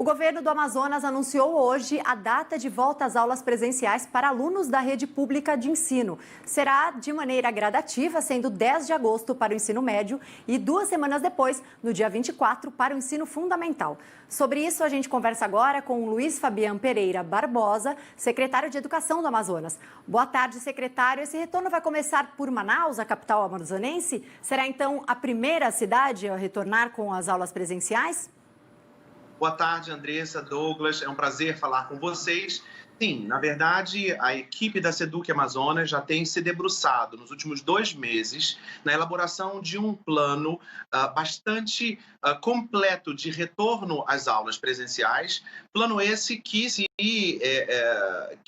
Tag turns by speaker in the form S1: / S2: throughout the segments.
S1: governo do Amazonas anunciou hoje a data de volta às aulas presenciais para alunos da rede pública de ensino. Será de maneira gradativa, sendo 10 de agosto para o ensino médio e 2 semanas depois, no dia 24, para o ensino fundamental. Sobre isso, a gente conversa agora com o Luiz Fabian Pereira Barbosa, secretário de Educação do Amazonas. Boa tarde, secretário. Esse retorno vai começar por Manaus, a capital amazonense? Será então a primeira cidade a retornar com as aulas presenciais?
S2: Boa tarde, Andressa, Douglas. É um prazer falar com vocês. Sim, na verdade, a equipe da SEDUC Amazonas já tem se debruçado nos últimos 2 meses na elaboração de um plano bastante completo de retorno às aulas presenciais. Plano esse que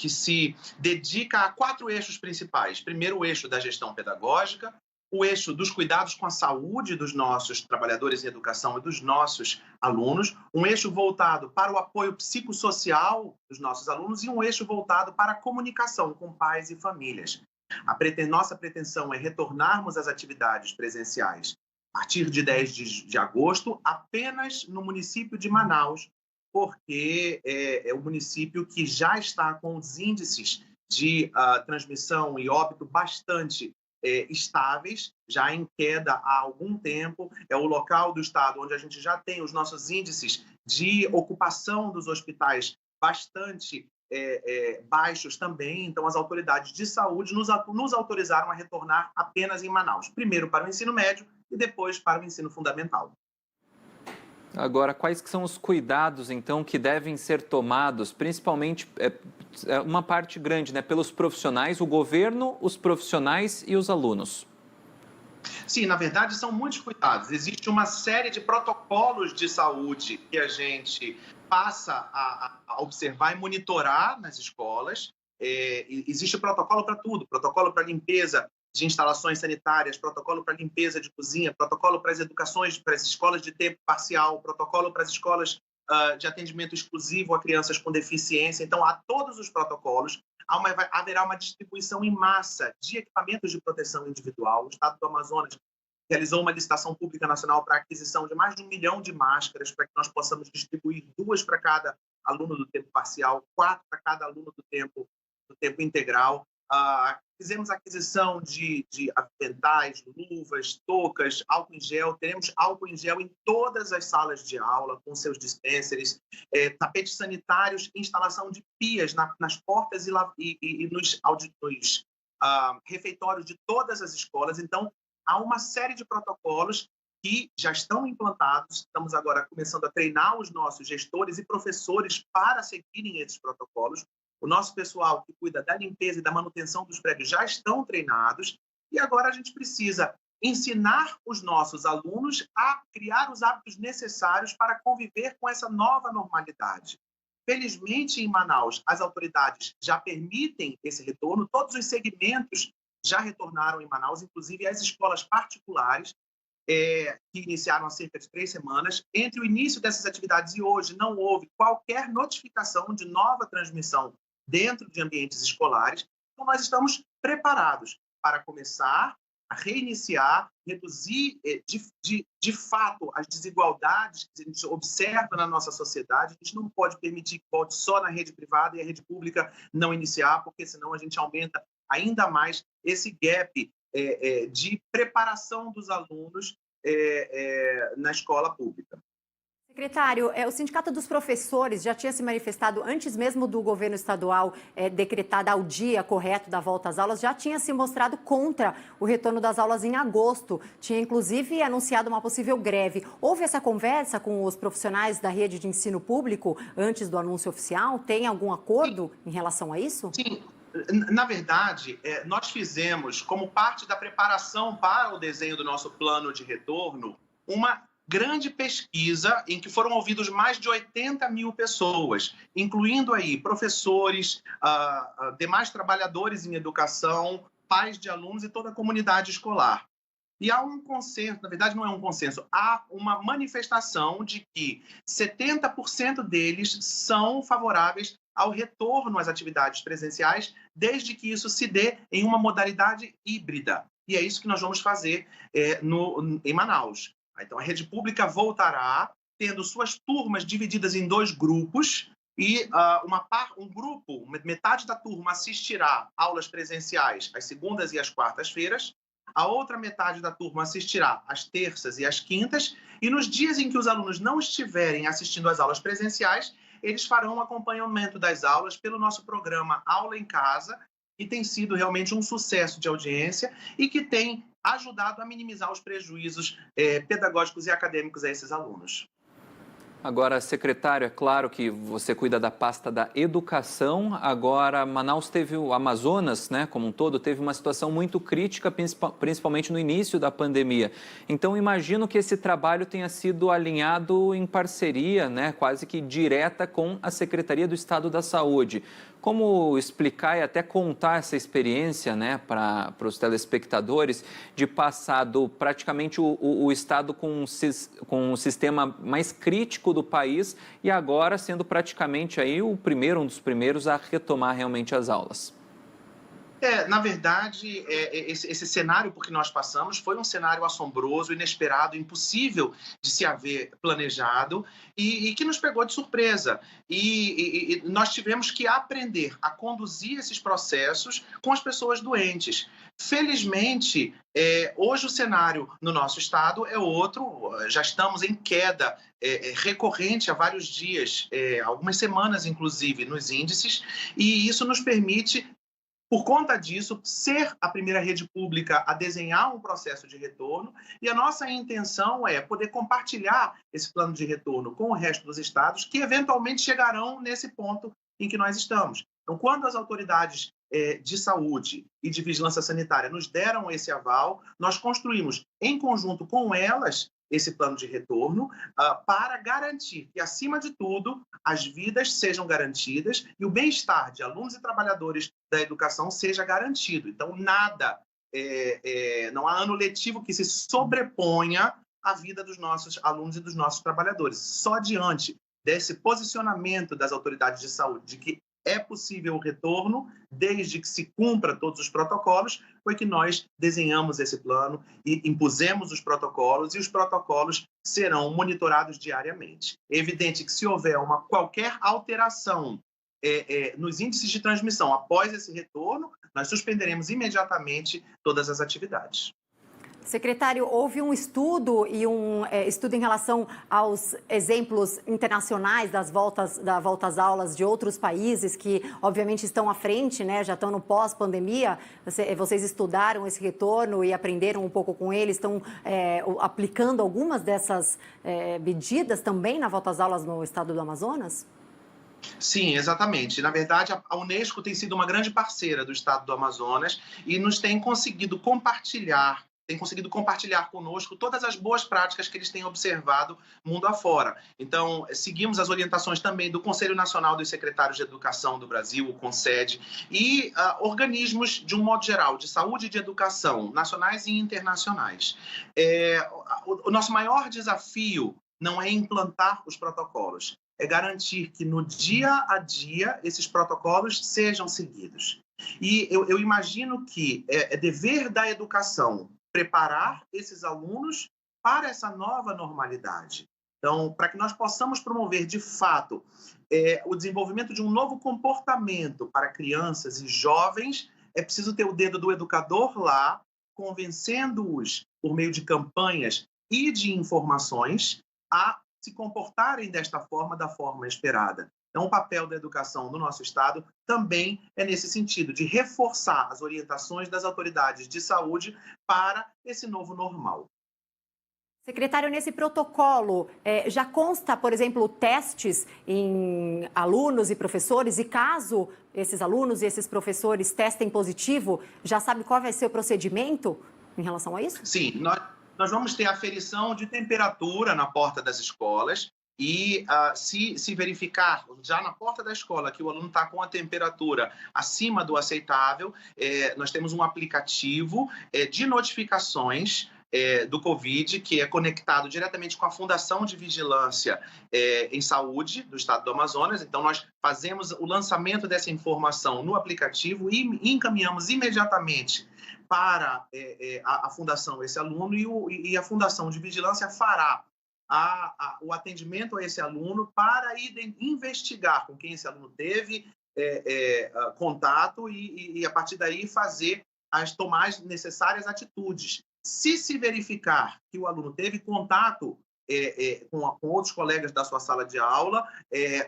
S2: se dedica a 4 eixos principais. Primeiro, o eixo da gestão pedagógica, o eixo dos cuidados com a saúde dos nossos trabalhadores em educação e dos nossos alunos, um eixo voltado para o apoio psicossocial dos nossos alunos e um eixo voltado para a comunicação com pais e famílias. Nossa pretensão é retornarmos às atividades presenciais a partir de 10 de agosto, apenas no município de Manaus, porque é o município que já está com os índices de transmissão e óbito bastante estáveis, já em queda há algum tempo. É o local do estado onde a gente já tem os nossos índices de ocupação dos hospitais bastante baixos também. Então, as autoridades de saúde nos autorizaram a retornar apenas em Manaus, primeiro para o ensino médio e depois para o ensino fundamental.
S3: Agora, quais que são os cuidados, então, que devem ser tomados, principalmente uma parte grande, né, pelos profissionais, o governo, os profissionais e os alunos?
S2: Sim, na verdade, são muitos cuidados. Existe uma série de protocolos de saúde que a gente passa a observar e monitorar nas escolas. Existe protocolo para tudo, protocolo para limpeza de instalações sanitárias, protocolo para limpeza de cozinha, protocolo para para as escolas de tempo parcial, protocolo para as escolas de atendimento exclusivo a crianças com deficiência. Então, há todos os protocolos. Haverá uma distribuição em massa de equipamentos de proteção individual. O Estado do Amazonas realizou uma licitação pública nacional para a aquisição de mais de 1 milhão de máscaras, para que nós possamos distribuir 2 para cada aluno do tempo parcial, 4 para cada aluno do tempo integral. Fizemos aquisição de aventais, luvas, toucas, álcool em gel. Teremos álcool em gel em todas as salas de aula, com seus dispensers, tapetes sanitários, instalação de pias nas portas e nos refeitórios de todas as escolas. Então, há uma série de protocolos que já estão implantados. Estamos agora começando a treinar os nossos gestores e professores para seguirem esses protocolos. O nosso pessoal que cuida da limpeza e da manutenção dos prédios já estão treinados e agora a gente precisa ensinar os nossos alunos a criar os hábitos necessários para conviver com essa nova normalidade. Felizmente, em Manaus, as autoridades já permitem esse retorno, todos os segmentos já retornaram em Manaus, inclusive as escolas particulares, que iniciaram há cerca de 3 semanas. Entre o início dessas atividades e hoje, não houve qualquer notificação de nova transmissão dentro de ambientes escolares. Então, nós estamos preparados para começar a reiniciar, reduzir de fato as desigualdades que a gente observa na nossa sociedade. A gente não pode permitir que volte só na rede privada e a rede pública não iniciar, porque senão a gente aumenta ainda mais esse gap de preparação dos alunos na escola pública.
S1: Secretário, o Sindicato dos Professores já tinha se manifestado antes mesmo do governo estadual decretar o dia correto da volta às aulas, já tinha se mostrado contra o retorno das aulas em agosto. Tinha, inclusive, anunciado uma possível greve. Houve essa conversa com os profissionais da rede de ensino público antes do anúncio oficial? Tem algum acordo em relação a isso?
S2: Sim. Na verdade, nós fizemos, como parte da preparação para o desenho do nosso plano de retorno, uma grande pesquisa em que foram ouvidos mais de 80 mil pessoas, incluindo aí professores, demais trabalhadores em educação, pais de alunos e toda a comunidade escolar. E há um consenso, na verdade não é um consenso, há uma manifestação de que 70% deles são favoráveis ao retorno às atividades presenciais, desde que isso se dê em uma modalidade híbrida. E é isso que nós vamos fazer em Manaus. Então, a rede pública voltará tendo suas turmas divididas em 2 grupos, e metade da turma assistirá aulas presenciais às segundas e às quartas-feiras, a outra metade da turma assistirá às terças e às quintas, e nos dias em que os alunos não estiverem assistindo às aulas presenciais, eles farão um acompanhamento das aulas pelo nosso programa Aula em Casa, que tem sido realmente um sucesso de audiência e que tem ajudado a minimizar os prejuízos pedagógicos e acadêmicos a esses alunos.
S3: Agora, secretário, é claro que você cuida da pasta da educação. Agora, Manaus o Amazonas, né, como um todo, teve uma situação muito crítica, principalmente no início da pandemia. Então, imagino que esse trabalho tenha sido alinhado em parceria, né, quase que direta com a Secretaria do Estado da Saúde. Como explicar e até contar essa experiência, né, para os telespectadores, de passar do praticamente o Estado com o sistema mais crítico do país e agora sendo praticamente aí um dos primeiros a retomar realmente as aulas?
S2: Na verdade, esse cenário por que nós passamos foi um cenário assombroso, inesperado, impossível de se haver planejado e que nos pegou de surpresa. E nós tivemos que aprender a conduzir esses processos com as pessoas doentes. Felizmente, hoje o cenário no nosso estado é outro, já estamos em queda recorrente há vários dias, algumas semanas inclusive, nos índices, e isso nos permite, por conta disso, ser a primeira rede pública a desenhar um processo de retorno, e a nossa intenção é poder compartilhar esse plano de retorno com o resto dos estados que eventualmente chegarão nesse ponto em que nós estamos. Então, quando as autoridades de saúde e de vigilância sanitária nos deram esse aval, nós construímos em conjunto com elas esse plano de retorno para garantir que, acima de tudo, as vidas sejam garantidas e o bem-estar de alunos e trabalhadores da educação seja garantido. Então, não há ano letivo que se sobreponha à vida dos nossos alunos e dos nossos trabalhadores. Só diante desse posicionamento das autoridades de saúde de que é possível o retorno, desde que se cumpra todos os protocolos, foi que nós desenhamos esse plano e impusemos os protocolos, e os protocolos serão monitorados diariamente. É evidente que, se houver qualquer alteração nos índices de transmissão após esse retorno, nós suspenderemos imediatamente todas as atividades.
S1: Secretário, houve um estudo estudo em relação aos exemplos internacionais da volta às aulas de outros países que, obviamente, estão à frente, né? Já estão no pós-pandemia. Vocês estudaram esse retorno e aprenderam um pouco com eles, estão aplicando algumas dessas medidas também na volta às aulas no estado do Amazonas?
S2: Sim, exatamente. Na verdade, a Unesco tem sido uma grande parceira do estado do Amazonas e nos tem conseguido compartilhar conosco todas as boas práticas que eles têm observado mundo afora. Então, seguimos as orientações também do Conselho Nacional dos Secretários de Educação do Brasil, o CONSED, e organismos, de um modo geral, de saúde e de educação, nacionais e internacionais. O nosso maior desafio não é implantar os protocolos, é garantir que no dia a dia esses protocolos sejam seguidos. E eu imagino que é dever da educação preparar esses alunos para essa nova normalidade. Então, para que nós possamos promover, de fato, o desenvolvimento de um novo comportamento para crianças e jovens, é preciso ter o dedo do educador lá, convencendo-os, por meio de campanhas e de informações, a se comportarem desta forma, da forma esperada. Então, o papel da educação no nosso estado também é nesse sentido, de reforçar as orientações das autoridades de saúde para esse novo normal.
S1: Secretário, nesse protocolo, já consta, por exemplo, testes em alunos e professores? E caso esses alunos e esses professores testem positivo, já sabe qual vai ser o procedimento em relação a isso?
S2: Sim, nós vamos ter aferição de temperatura na porta das escolas. E se verificar já na porta da escola que o aluno está com a temperatura acima do aceitável, nós temos um aplicativo de notificações do Covid, que é conectado diretamente com a Fundação de Vigilância em Saúde do Estado do Amazonas. Então, nós fazemos o lançamento dessa informação no aplicativo e encaminhamos imediatamente para a Fundação esse aluno, e a Fundação de Vigilância fará o atendimento a esse aluno para investigar com quem esse aluno teve contato e, a partir daí, tomar as necessárias atitudes. Se se verificar que o aluno teve contato com outros colegas da sua sala de aula,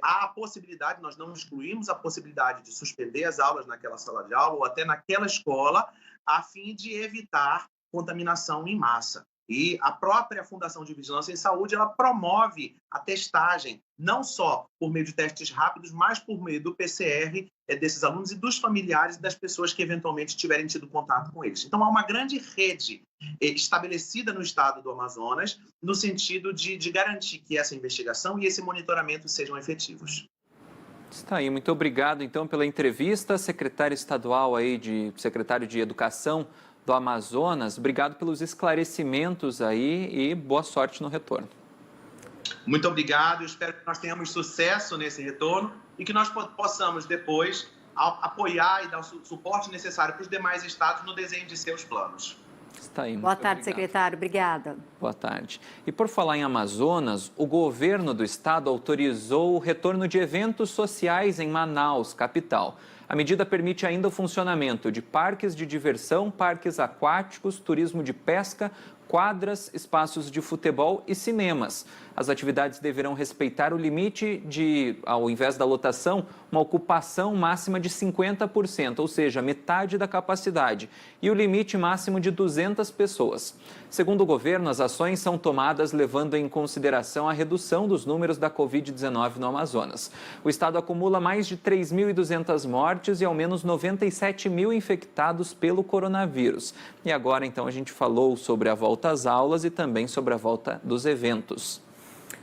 S2: há a possibilidade, nós não excluímos a possibilidade de suspender as aulas naquela sala de aula ou até naquela escola, a fim de evitar contaminação em massa. E a própria Fundação de Vigilância em Saúde, ela promove a testagem, não só por meio de testes rápidos, mas por meio do PCR desses alunos e dos familiares e das pessoas que eventualmente tiverem tido contato com eles. Então, há uma grande rede estabelecida no estado do Amazonas, no sentido de garantir que essa investigação e esse monitoramento sejam efetivos.
S3: Está aí, muito obrigado então pela entrevista, secretário estadual secretário de Educação do Amazonas. Obrigado pelos esclarecimentos aí e boa sorte no retorno.
S2: Muito obrigado, eu espero que nós tenhamos sucesso nesse retorno e que nós possamos depois apoiar e dar o suporte necessário para os demais estados no desenho de seus planos.
S3: Está aí,
S1: Boa tarde,
S3: obrigado.
S1: secretário. Obrigada.
S3: Boa tarde. E por falar em Amazonas, o governo do estado autorizou o retorno de eventos sociais em Manaus, capital. A medida permite ainda o funcionamento de parques de diversão, parques aquáticos, turismo de pesca, quadras, espaços de futebol e cinemas. As atividades deverão respeitar o limite de, ao invés da lotação, uma ocupação máxima de 50%, ou seja, metade da capacidade, e o limite máximo de 200 pessoas. Segundo o governo, as ações são tomadas levando em consideração a redução dos números da Covid-19 no Amazonas. O estado acumula mais de 3.200 mortes e ao menos 97 mil infectados pelo coronavírus. E agora, então, a gente falou sobre a volta às aulas e também sobre a volta dos eventos.